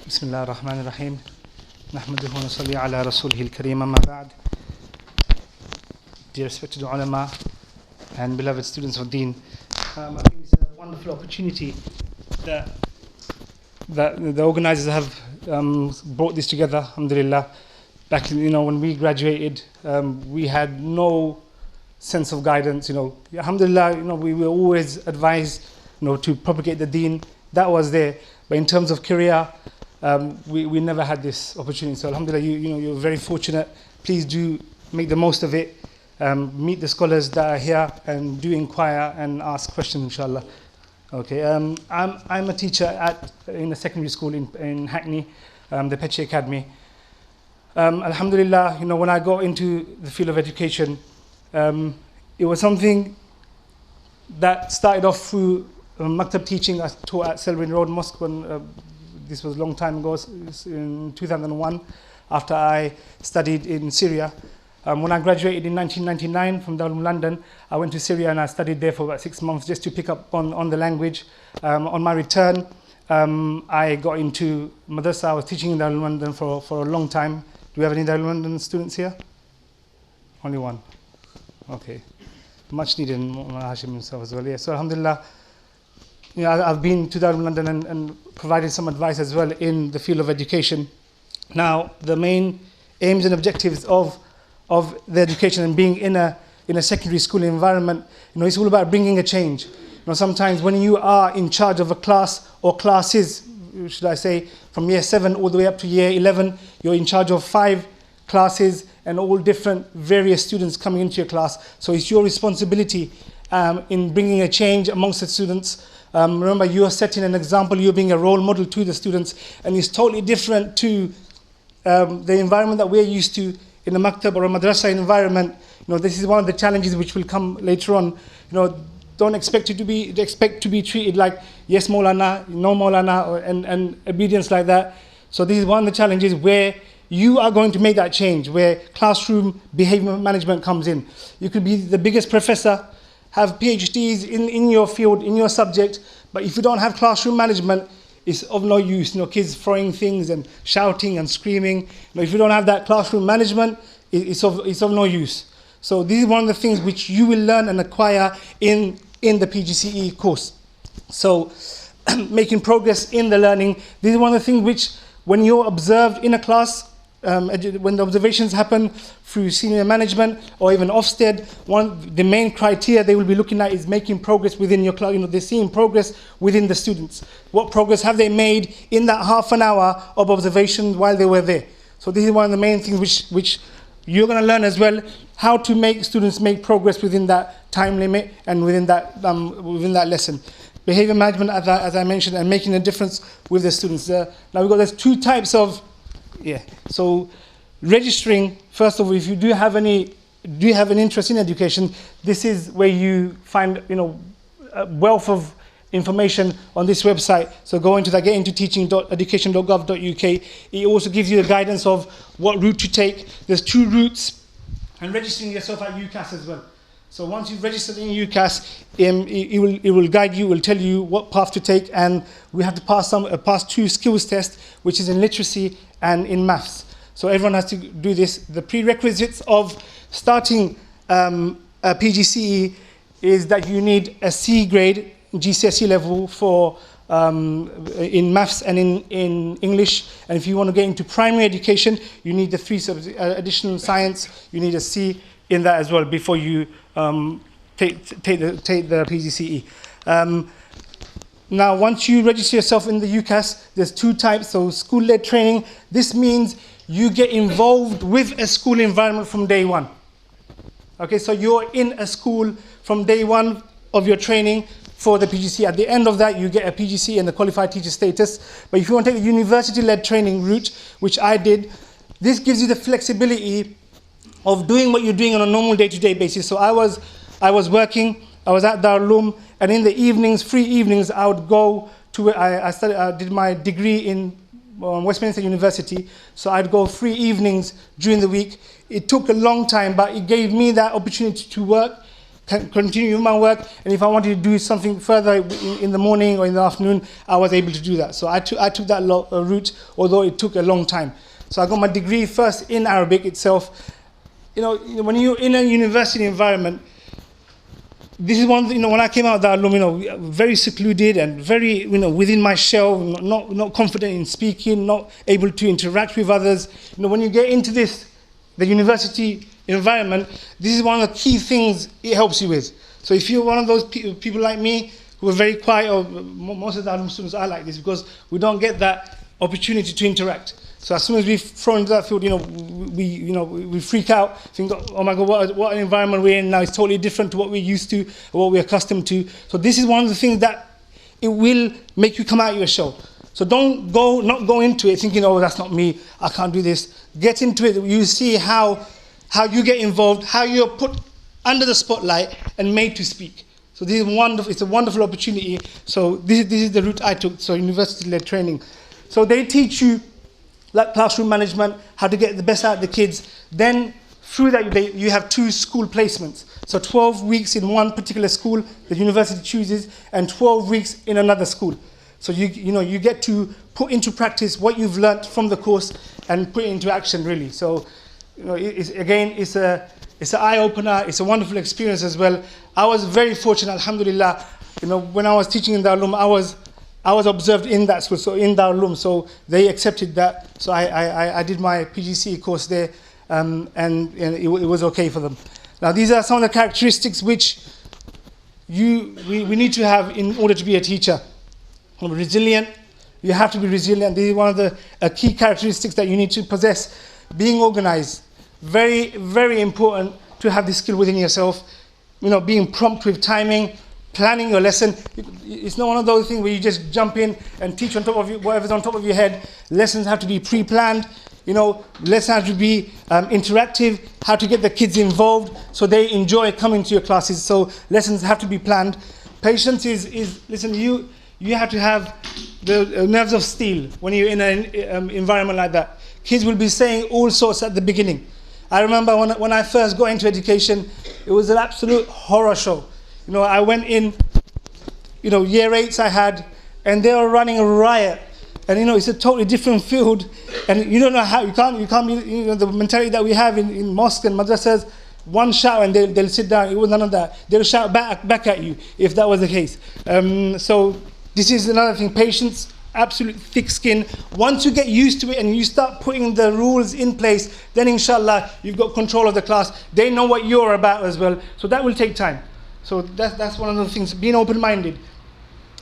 بسم الله الرحمن الرحيم نحمده ونصلي على رسوله الكريم أما بعد. Dear respected ulama and beloved students of Deen, I think it's a wonderful opportunity that the organizers have brought this together. Alhamdulillah. Back when we graduated, we had no sense of guidance. Alhamdulillah, we were always advised, to propagate the Deen. That was there, but in terms of career, we never had this opportunity. So alhamdulillah, you're very fortunate. Please do make the most of it. Meet the scholars that are here and do inquire and ask questions, inshallah. Okay, I'm a teacher in a secondary school in Hackney, the Pgce Academy. Alhamdulillah, when I got into the field of education, it was something that started off through maktab teaching. I taught at Selwyn Road Mosque when this was a long time ago, in 2001, after I studied in Syria. When I graduated in 1999 from Darul London, I went to Syria and I studied there for about 6 months just to pick up on the language. On my return, I got into madrasa. I was teaching in Darul London for a long time. Do we have any Darul London students here? Only one. Okay. Much needed in Hashim himself as well. Yeah. So alhamdulillah, I've been to Darul London and provided some advice as well in the field of education. Now, the main aims and objectives of the education and being in a secondary school environment, it's all about bringing a change. Sometimes when you are in charge of a class or classes, should I say, from year 7 all the way up to year 11, you're in charge of 5 classes and all different various students coming into your class. So it's your responsibility in bringing a change amongst the students. Remember, you are setting an example, you're being a role model to the students, and it's totally different to the environment that we're used to in a maktab or a madrasa environment. This is one of the challenges which will come later on. Don't expect to be treated like yes Maulana, no Maulana, and obedience like that. So this is one of the challenges where you are going to make that change, where classroom behavior management comes in. You could be the biggest professor, have PhDs in your field, in your subject, but if you don't have classroom management, it's of no use. Kids throwing things and shouting and screaming. If you don't have that classroom management, it's of no use. So this is one of the things which you will learn and acquire in the Pgce course. So making progress in the learning, this is one of the things which, when you're observed in a class, when the observations happen through senior management or even Ofsted, the main criteria they will be looking at is making progress within your class. They're seeing progress within the students. What progress have they made in that half an hour of observation while they were there? So this is one of the main things which you're going to learn as well, how to make students make progress within that time limit and within that lesson. Behavior management, as I mentioned, and making a difference with the students. Now there's 2 types of. So registering, first of all, if you do have an interest in education, this is where you find a wealth of information on this website. So go into that, get into teaching.education.gov.uk. It also gives you the guidance of what route to take. There's 2 routes, and registering yourself at UCAS as well. So once you've registered in UCAS, it will guide you, it will tell you what path to take, and we have to pass 2 skills tests, which is in literacy and in maths. So everyone has to do this. The prerequisites of starting a Pgce is that you need a C grade GCSE level for in maths and in English. And if you want to get into primary education, you need the 3 additional science. You need a C in that as well before you take the Pgce. Now, once you register yourself in the UCAS, there's 2 types. So school-led training. This means you get involved with a school environment from day 1. Okay, so you're in a school from day 1 of your training for the Pgce. At the end of that, you get a Pgce and the qualified teacher status. But if you want to take the university-led training route, which I did, this gives you the flexibility of doing what you're doing on a normal day-to-day basis. So I was working, I was at Darul Uloom, and in the evenings, free evenings, I would go to I did my degree in Westminster University, so I'd go free evenings during the week. It took a long time, but it gave me that opportunity to work continue my work, and if I wanted to do something further in the morning or in the afternoon, I was able to do that. So I took that route, although it took a long time. So I got my degree first in Arabic itself. When you're in a university environment, this is one, when I came out of that, very secluded and very, within my shell, not confident in speaking, not able to interact with others. When you get into the university environment, this is one of the key things it helps you with. So if you're one of those people like me who are very quiet, or most of the Muslim students are like this, because we don't get that opportunity to interact. So as soon as we throw into that field, we freak out, think, oh my God, what an environment we're in now. It's totally different to what we're used to, or what we're accustomed to. So this is one of the things that it will make you come out of your shell. So not go into it thinking, oh, that's not me, I can't do this. Get into it. You see how you get involved, how you're put under the spotlight and made to speak. So this is wonderful. It's a wonderful opportunity. So this is the route I took. So university-led training. So they teach you like classroom management, how to get the best out of the kids. Then through that, you have 2 school placements. So 12 weeks in one particular school the university chooses, and 12 weeks in another school. So you get to put into practice what you've learnt from the course and put it into action, really. So it's an eye-opener. It's a wonderful experience as well. I was very fortunate, alhamdulillah. When I was teaching in Darul Uloom, I was observed in that school, so in Darul Uloom, so they accepted that. So I did my Pgce course there, and it was okay for them. Now these are some of the characteristics which we need to have in order to be a teacher. Resilient. You have to be resilient. This is one of the key characteristics that you need to possess. Being organized. Very, very important to have this skill within yourself. Being prompt with timing, planning your lesson. It's not one of those things where you just jump in and teach on top of whatever's on top of your head. Lessons have to be pre-planned. Lessons have to be interactive. How to get the kids involved so they enjoy coming to your classes. So lessons have to be planned. Patience is listen. You have to have the nerves of steel when you're in an environment like that. Kids will be saying all sorts at the beginning. I remember when I first got into education, it was an absolute horror show. I went in, year 8s I had, and they were running a riot. And it's a totally different field, and you don't know how, you can't be, the mentality that we have in mosques and madrasas, one shout and they'll sit down. It was none of that. They'll shout back at you if that was the case. So this is another thing, patience, absolute thick skin. Once you get used to it and you start putting the rules in place, then inshallah you've got control of the class. They know what you're about as well. So that will take time. So that's one of the things, being open-minded.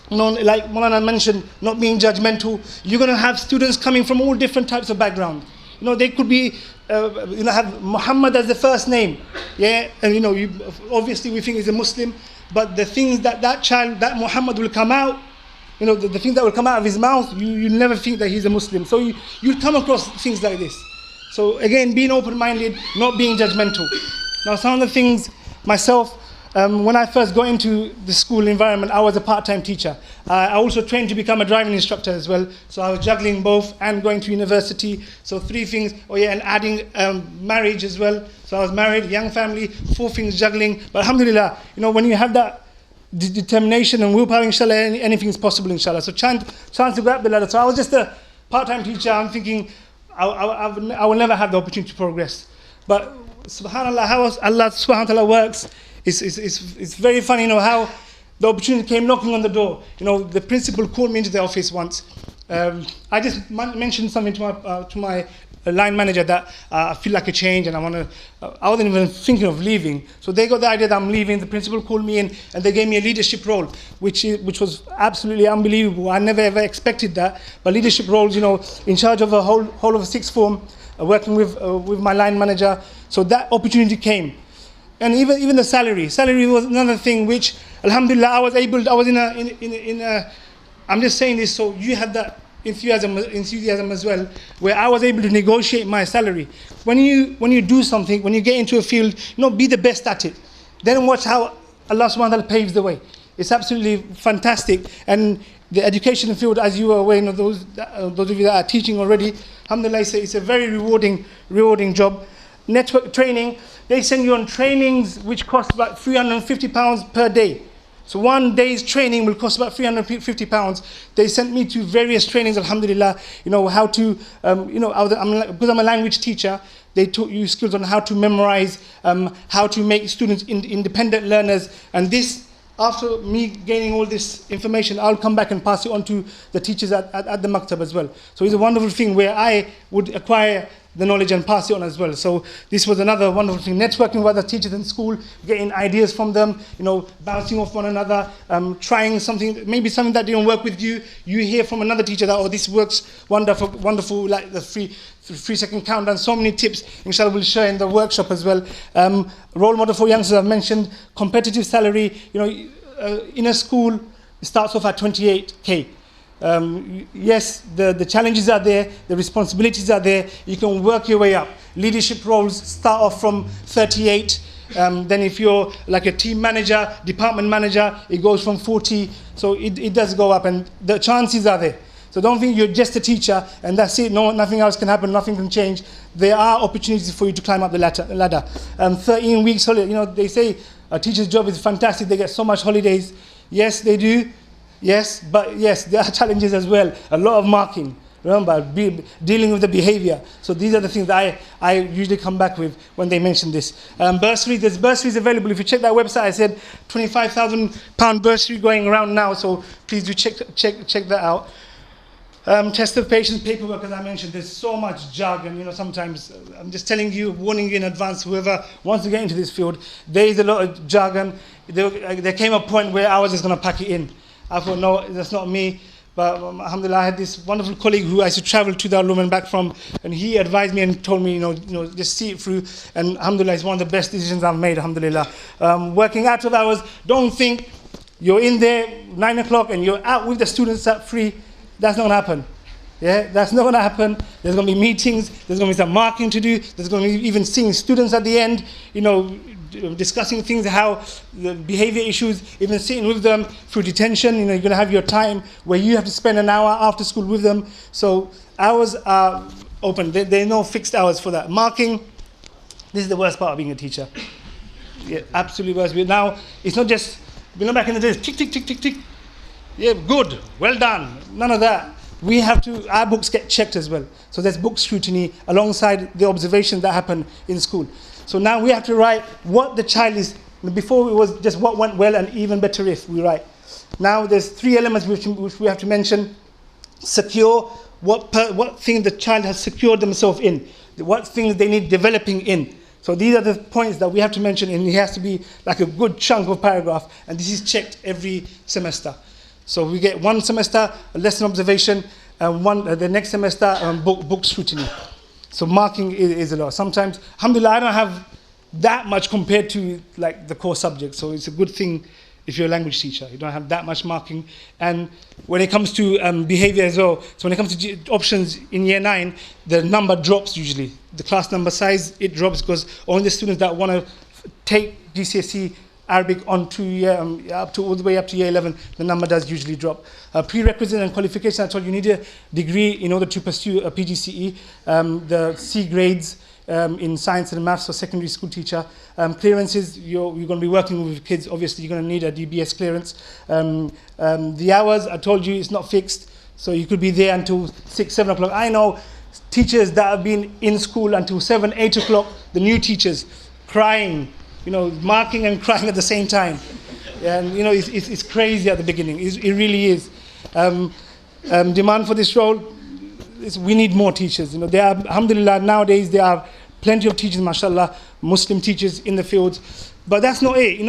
Like Maulana mentioned, not being judgmental. You're going to have students coming from all different types of background. They could be, have Muhammad as the first name. Yeah, and obviously we think he's a Muslim, but the things that child, that Muhammad will come out, the things that will come out of his mouth, you never think that he's a Muslim. So you come across things like this. So again, being open-minded, not being judgmental. Now some of the things myself, when I first got into the school environment, I was a part-time teacher. I also trained to become a driving instructor as well. So I was juggling both and going to university. So 3 things, and adding marriage as well. So I was married, young family, 4 things juggling. But alhamdulillah, when you have that determination and willpower, inshallah, anything is possible, inshallah. So chance to grab the ladder. So I was just a part-time teacher. I'm thinking I will never have the opportunity to progress. But subhanallah, how Allah subhanahu wa ta'ala works, it's very funny, how the opportunity came knocking on the door. The principal called me into the office once. I just mentioned something to my line manager that I feel like a change and I wasn't even thinking of leaving. So they got the idea that I'm leaving. The principal called me in and they gave me a leadership role, which was absolutely unbelievable. I never ever expected that. But leadership roles, in charge of a whole of a 6th form, working with my line manager. So that opportunity came. And even the salary was another thing which, alhamdulillah, I was in a I'm just saying this so you had that enthusiasm as well, where I was able to negotiate my salary. When you do something, when you get into a field, be the best at it. Then watch how Allah subhanahu wa ta'ala paves the way. It's absolutely fantastic. And the education field, as you are aware, those of you that are teaching already, alhamdulillah, it's a very rewarding job. network training, they send you on trainings which cost about £350 per day. So one day's training will cost about £350. They sent me to various trainings, alhamdulillah, how to, because I'm a language teacher, they taught you skills on how to memorize, how to make students independent learners. And this, after me gaining all this information, I'll come back and pass it on to the teachers at the maktab as well. So it's a wonderful thing where I would acquire the knowledge and pass it on as well. So this was another wonderful thing. Networking with other teachers in school, getting ideas from them, bouncing off one another, trying something, maybe something that didn't work with you. You hear from another teacher that, oh, this works wonderful, like the 3-second countdown, so many tips, inshallah we'll share in the workshop as well. Role model for youngsters, I've mentioned, competitive salary, in a school, it starts off at 28K. Yes, the challenges are there, the responsibilities are there, you can work your way up. Leadership roles start off from 38, then if you're like a team manager, department manager, it goes from 40, so it does go up and the chances are there. So don't think you're just a teacher and that's it, no, nothing else can happen, nothing can change. There are opportunities for you to climb up the ladder. 13 weeks holiday, they say a teacher's job is fantastic, they get so much holidays. Yes, they do. Yes, but yes, there are challenges as well. A lot of marking, remember, dealing with the behavior. So these are the things that I usually come back with when they mention this. Bursaries, there's bursaries available. If you check that website, I said £25,000 bursary going around now, so please do check that out. Test of patience, paperwork, as I mentioned, there's so much jargon, sometimes I'm just telling you, warning you in advance, whoever wants to get into this field, there is a lot of jargon. There came a point where I was just going to pack it in. I thought, no, that's not me. But alhamdulillah, I had this wonderful colleague who I used to travel to Darul Uloom and back from, and he advised me and told me, just see it through. And alhamdulillah, it's one of the best decisions I've made, alhamdulillah. Working out of hours, don't think you're in there 9 o'clock and you're out with the students at 3. That's not going to happen. Yeah, that's not going to happen. There's going to be meetings, there's going to be some marking to do, there's going to be even seeing students at the end, discussing things, how the behavior issues, even sitting with them through detention. You're going to have your time where you have to spend an hour after school with them. So hours are open. There are no fixed hours for that. Marking, this is the worst part of being a teacher. Yeah, absolutely worst. Now, it's not just, back in the days, tick, tick, tick, tick, tick. Yeah, good, well done. None of that. We have to, our books get checked as well. So there's book scrutiny alongside the observations that happen in school. So now we have to write what the child is. Before it was just what went well and even better if we write. Now there's 3 elements which we have to mention. Secure, what thing the child has secured themselves in. What things they need developing in. So these are the points that we have to mention, and it has to be like a good chunk of paragraph, and this is checked every semester. So we get one semester, a lesson observation, and the next semester, book scrutiny. So marking is a lot. Sometimes, alhamdulillah, I don't have that much compared to like the core subject. So it's a good thing if you're a language teacher. You don't have that much marking. And when it comes to behavior as well, so when it comes to options in year 9, the number drops usually. The class number size, it drops because only the students that want to take GCSE Arabic on to all the way up to year 11, the number does usually drop. Prerequisites and qualifications, I told you need a degree in order to pursue a Pgce. The C grades in science and maths for secondary school teacher. Clearances, you're going to be working with kids, obviously you're going to need a DBS clearance. The hours, I told you, it's not fixed, so you could be there until 6, 7 o'clock. I know teachers that have been in school until 7, 8 o'clock, the new teachers, crying, marking and crying at the same time. And, it's crazy at the beginning. It really is. Demand for this role, we need more teachers. There are, alhamdulillah, nowadays there are plenty of teachers, mashallah, Muslim teachers in the fields. But that's not it. We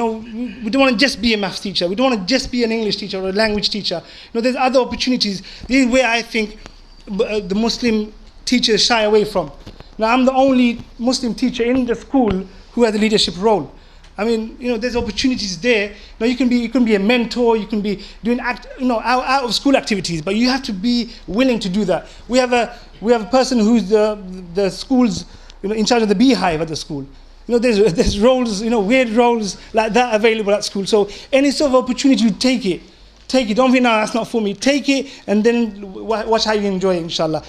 don't want to just be a maths teacher. We don't want to just be an English teacher or a language teacher. There's other opportunities. This is where I think the Muslim teachers shy away from. Now, I'm the only Muslim teacher in the school who has a leadership role. I mean, there's opportunities there. Now, you can be a mentor, you can be doing out of school activities, but you have to be willing to do that. We have a person who's the school's in charge of the beehive at the school. There's roles, weird roles like that available at school. So any sort of opportunity, you take it. Take it. Don't think, no, that's not for me. Take it, and then watch how you enjoy it, inshallah.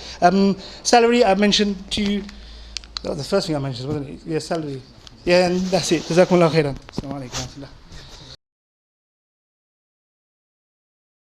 Salary, I mentioned to you. That was the first thing I mentioned, wasn't it? Yeah, salary. Yeah, and that's it. Jazakumullah khairan. Assalamu alaikum.